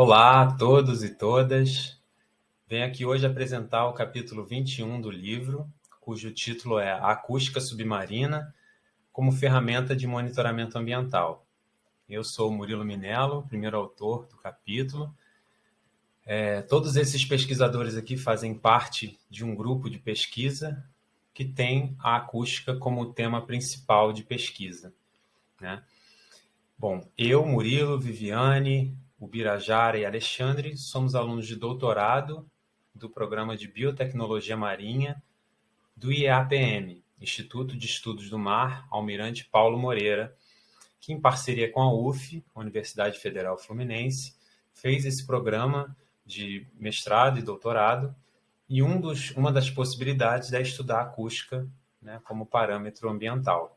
Olá a todos e todas. Venho aqui hoje apresentar o capítulo 21 do livro, cujo título é A Acústica Submarina como Ferramenta de Monitoramento Ambiental. Eu sou o Murilo Minello, primeiro autor do capítulo. Todos esses pesquisadores aqui fazem parte de um grupo de pesquisa que tem a acústica como tema principal de pesquisa, né? Bom, eu, Murilo, Viviane, o Birajara e Alexandre somos alunos de doutorado do Programa de Biotecnologia Marinha do IEAPM, Instituto de Estudos do Mar Almirante Paulo Moreira, que em parceria com a UF, Universidade Federal Fluminense, fez esse programa de mestrado e doutorado, e uma das possibilidades é estudar a acústica, né, como parâmetro ambiental.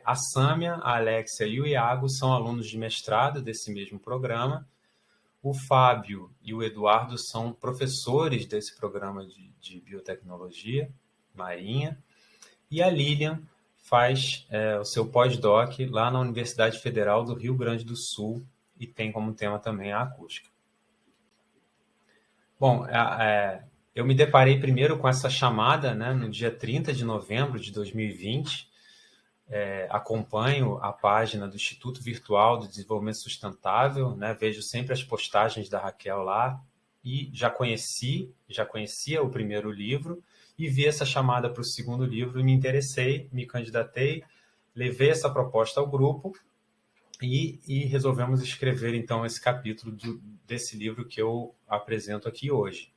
A Sâmia, a Alexia e o Iago são alunos de mestrado desse mesmo programa. O Fábio e o Eduardo são professores desse programa de biotecnologia marinha. E a Lilian faz o seu pós-doc lá na Universidade Federal do Rio Grande do Sul e tem como tema também a acústica. Bom, eu me deparei primeiro com essa chamada, né, no dia 30 de novembro de 2020. Acompanho a página do Instituto Virtual do Desenvolvimento Sustentável, né? Vejo sempre as postagens da Raquel lá e já conhecia o primeiro livro e vi essa chamada para o segundo livro e me interessei, me candidatei, levei essa proposta ao grupo e resolvemos escrever então esse capítulo desse livro que eu apresento aqui hoje.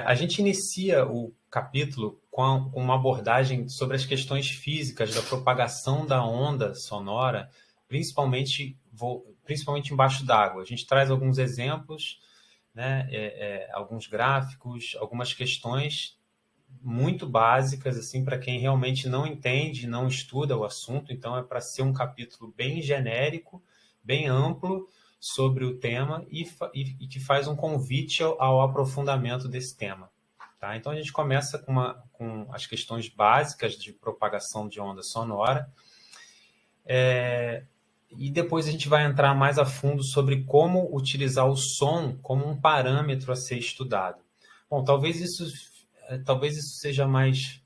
A gente inicia o capítulo com uma abordagem sobre as questões físicas da propagação da onda sonora, principalmente embaixo d'água. A gente traz alguns exemplos, né, alguns gráficos, algumas questões muito básicas assim, para quem realmente não entende, não estuda o assunto. Então, é para ser um capítulo bem genérico, bem amplo, sobre o tema e que faz um convite ao aprofundamento desse tema. Tá? Então, a gente começa com as questões básicas de propagação de onda sonora e depois a gente vai entrar mais a fundo sobre como utilizar o som como um parâmetro a ser estudado. Bom, talvez isso seja mais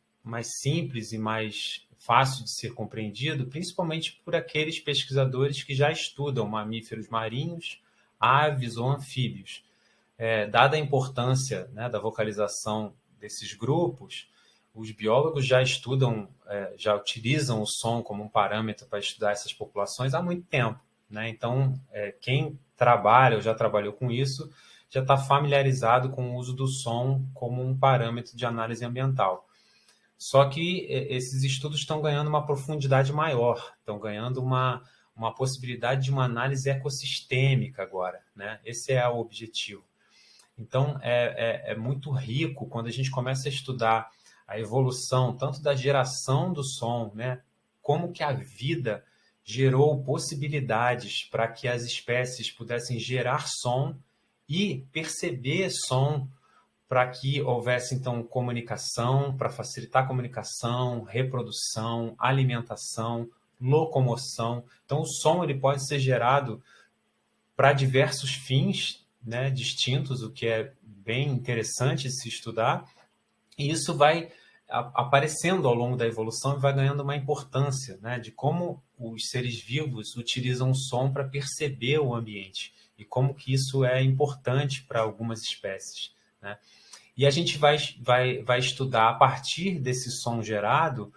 simples e mais fácil de ser compreendido, principalmente por aqueles pesquisadores que já estudam mamíferos marinhos, aves ou anfíbios. Dada a importância, né, da vocalização desses grupos, os biólogos já já utilizam o som como um parâmetro para estudar essas populações há muito tempo, né? Então, quem trabalha ou já trabalhou com isso já está familiarizado com o uso do som como um parâmetro de análise ambiental. Só que esses estudos estão ganhando uma profundidade maior, estão ganhando uma possibilidade de uma análise ecossistêmica agora, né? Esse é o objetivo. Então, é muito rico quando a gente começa a estudar a evolução, tanto da geração do som, né? Como que a vida gerou possibilidades para que as espécies pudessem gerar som e perceber som para que houvesse, então, comunicação, para facilitar a comunicação, reprodução, alimentação, locomoção. Então, o som ele pode ser gerado para diversos fins, né, distintos, o que é bem interessante de se estudar, e isso vai aparecendo ao longo da evolução e vai ganhando uma importância, né, de como os seres vivos utilizam o som para perceber o ambiente e como que isso é importante para algumas espécies, né? E a gente vai estudar a partir desse som gerado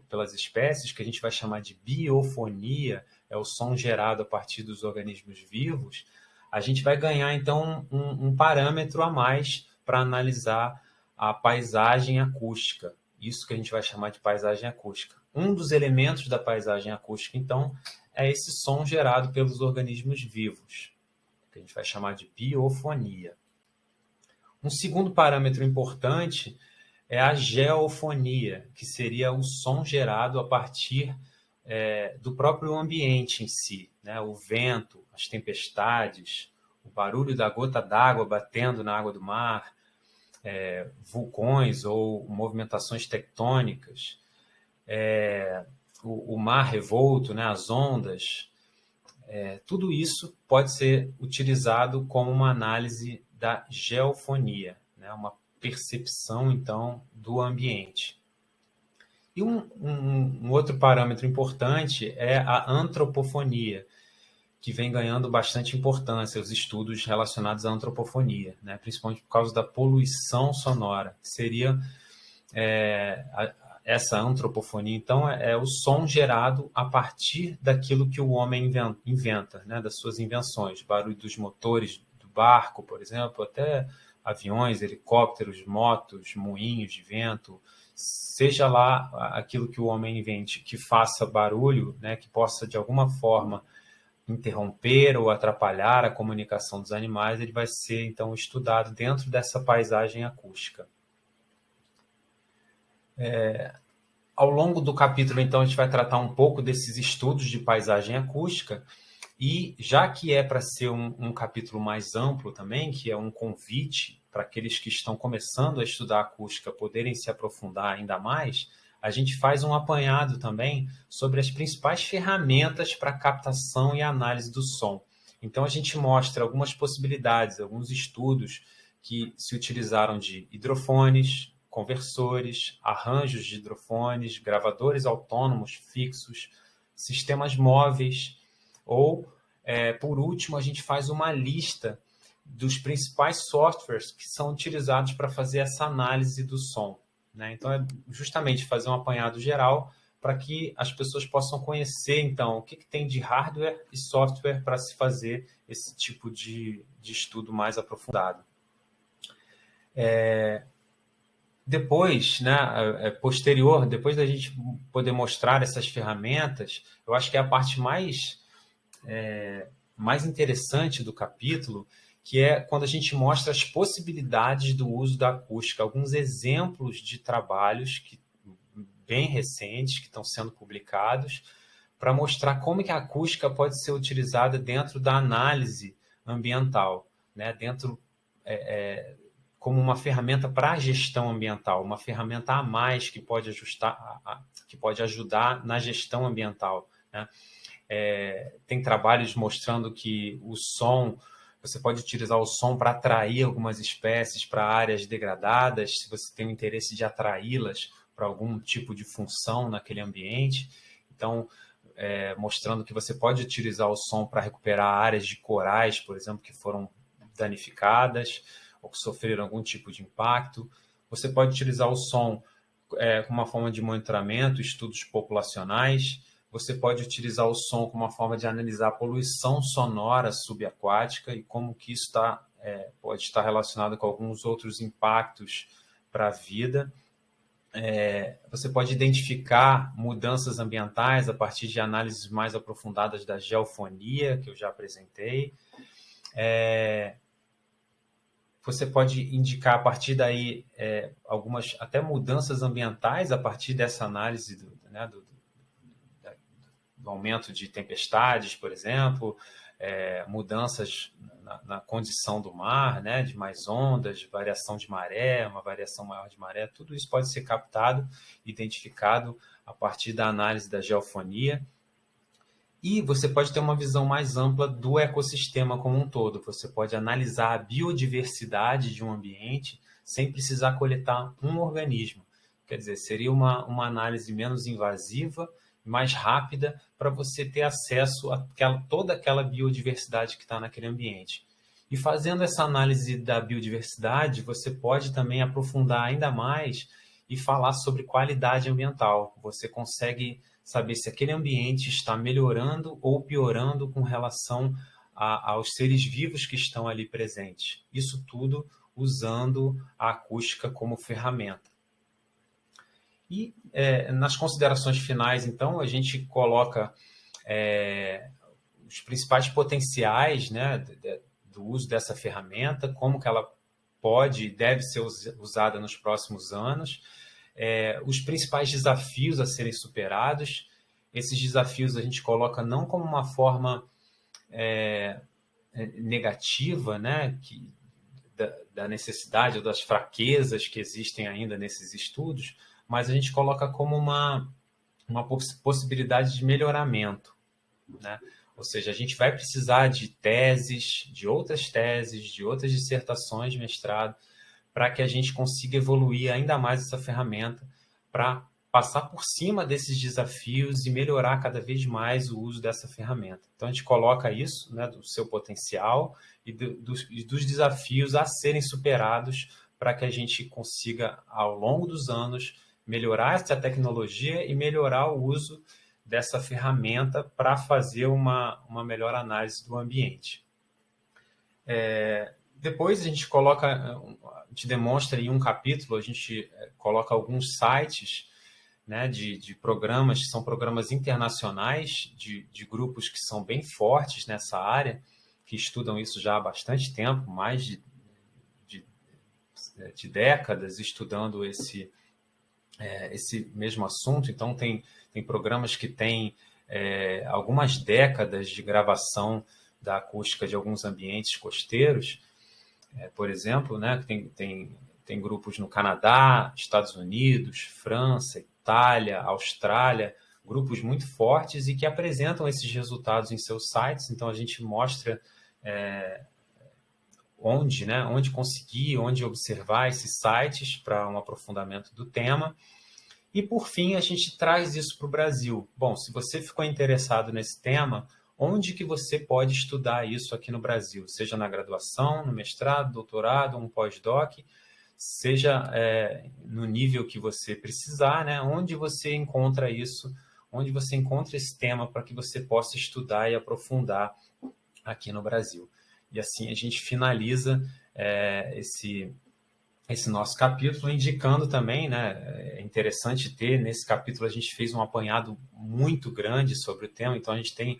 pelas espécies, que a gente vai chamar de biofonia, é o som gerado a partir dos organismos vivos. A gente vai ganhar, então, um parâmetro a mais para analisar a paisagem acústica. Isso que a gente vai chamar de paisagem acústica. Um dos elementos da paisagem acústica, então, é esse som gerado pelos organismos vivos, que a gente vai chamar de biofonia. Um segundo parâmetro importante é a geofonia, que seria o som gerado a partir do próprio ambiente em si, né? O vento, as tempestades, o barulho da gota d'água batendo na água do mar, vulcões ou movimentações tectônicas, o mar revolto, né? As ondas, Tudo isso pode ser utilizado como uma análise da geofonia, né? Uma percepção, então, do ambiente. E um outro parâmetro importante é a antropofonia, que vem ganhando bastante importância, os estudos relacionados à antropofonia, né? Principalmente por causa da poluição sonora, que seria essa antropofonia, então, é o som gerado a partir daquilo que o homem inventa, né? Das suas invenções, barulho dos motores do barco, por exemplo, até aviões, helicópteros, motos, moinhos de vento, seja lá aquilo que o homem invente que faça barulho, né? Que possa, de alguma forma, interromper ou atrapalhar a comunicação dos animais, ele vai ser, então, estudado dentro dessa paisagem acústica. Ao longo do capítulo, então, a gente vai tratar um pouco desses estudos de paisagem acústica, e já que é para ser um capítulo mais amplo também, que é um convite para aqueles que estão começando a estudar acústica poderem se aprofundar ainda mais, a gente faz um apanhado também sobre as principais ferramentas para captação e análise do som. Então, a gente mostra algumas possibilidades, alguns estudos que se utilizaram de hidrofones, conversores, arranjos de hidrofones, gravadores autônomos fixos, sistemas móveis, ou, por último, a gente faz uma lista dos principais softwares que são utilizados para fazer essa análise do som, né? Então, é justamente fazer um apanhado geral para que as pessoas possam conhecer, então, o que tem de hardware e software para se fazer esse tipo de estudo mais aprofundado. Depois, né, posterior, depois da gente poder mostrar essas ferramentas, eu acho que é a parte mais interessante do capítulo, que é quando a gente mostra as possibilidades do uso da acústica, alguns exemplos de trabalhos bem recentes que estão sendo publicados, para mostrar como que a acústica pode ser utilizada dentro da análise ambiental, né? Como uma ferramenta para a gestão ambiental, uma ferramenta a mais que pode ajudar na gestão ambiental, né? Tem trabalhos mostrando que você pode utilizar o som para atrair algumas espécies para áreas degradadas, se você tem o interesse de atraí-las para algum tipo de função naquele ambiente. Então, mostrando que você pode utilizar o som para recuperar áreas de corais, por exemplo, que foram danificadas ou que sofreram algum tipo de impacto. Você pode utilizar o som como uma forma de monitoramento, estudos populacionais. Você pode utilizar o som como uma forma de analisar a poluição sonora subaquática e como que isso pode estar relacionado com alguns outros impactos para a vida. Você pode identificar mudanças ambientais a partir de análises mais aprofundadas da geofonia, que eu já apresentei. Você pode indicar a partir daí algumas até mudanças ambientais a partir dessa análise do aumento de tempestades, por exemplo, mudanças na condição do mar, né, de mais ondas, variação de maré, uma variação maior de maré, tudo isso pode ser captado, identificado a partir da análise da geofonia. E você pode ter uma visão mais ampla do ecossistema como um todo. Você pode analisar a biodiversidade de um ambiente sem precisar coletar um organismo. Quer dizer, seria uma análise menos invasiva, mais rápida, para você ter acesso a toda aquela biodiversidade que está naquele ambiente. E fazendo essa análise da biodiversidade, você pode também aprofundar ainda mais e falar sobre qualidade ambiental. Você consegue saber se aquele ambiente está melhorando ou piorando com relação aos seres vivos que estão ali presentes. Isso tudo usando a acústica como ferramenta. E nas considerações finais, então, a gente coloca os principais potenciais, né, do uso dessa ferramenta, como que ela pode e deve ser usada nos próximos anos, os principais desafios a serem superados. Esses desafios a gente coloca não como uma forma negativa, né, da necessidade ou das fraquezas que existem ainda nesses estudos, mas a gente coloca como uma possibilidade de melhoramento, né? Ou seja, a gente vai precisar de teses, de outras dissertações de mestrado, para que a gente consiga evoluir ainda mais essa ferramenta, para passar por cima desses desafios e melhorar cada vez mais o uso dessa ferramenta. Então, a gente coloca isso, né, do seu potencial e dos desafios a serem superados para que a gente consiga, ao longo dos anos, melhorar essa tecnologia e melhorar o uso dessa ferramenta para fazer uma melhor análise do ambiente. Depois a gente demonstra em um capítulo, a gente coloca alguns sites, né, de programas, que são programas internacionais, de grupos que são bem fortes nessa área, que estudam isso já há bastante tempo, mais de décadas estudando esse mesmo assunto. Então, tem programas que têm algumas décadas de gravação da acústica de alguns ambientes costeiros, por exemplo, né? Tem grupos no Canadá, Estados Unidos, França, Itália, Austrália, grupos muito fortes e que apresentam esses resultados em seus sites. Então, a gente mostra onde conseguir, onde observar esses sites para um aprofundamento do tema. E, por fim, a gente traz isso para o Brasil. Bom, se você ficou interessado nesse tema, onde que você pode estudar isso aqui no Brasil? Seja na graduação, no mestrado, doutorado, um pós-doc, seja no nível que você precisar, né? Onde você encontra isso, onde você encontra esse tema para que você possa estudar e aprofundar aqui no Brasil. E assim a gente finaliza esse nosso capítulo, indicando também, né, é interessante ter, nesse capítulo a gente fez um apanhado muito grande sobre o tema, então a gente tem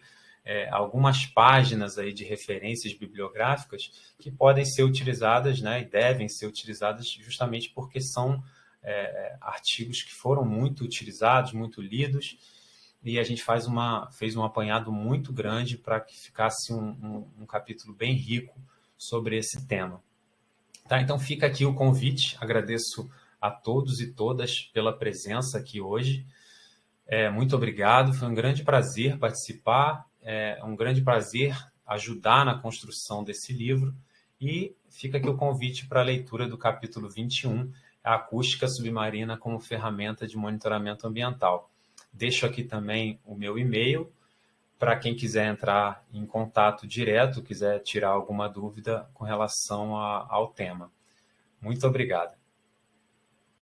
algumas páginas aí de referências bibliográficas que podem ser utilizadas, né, e devem ser utilizadas justamente porque são artigos que foram muito utilizados, muito lidos, e a gente fez um apanhado muito grande para que ficasse um capítulo bem rico sobre esse tema. Tá, então fica aqui o convite, agradeço a todos e todas pela presença aqui hoje. Muito obrigado, foi um grande prazer participar, um grande prazer ajudar na construção desse livro, e fica aqui o convite para a leitura do capítulo 21, a acústica submarina como ferramenta de monitoramento ambiental. Deixo aqui também o meu e-mail, para quem quiser entrar em contato direto, quiser tirar alguma dúvida com relação ao tema. Muito obrigado.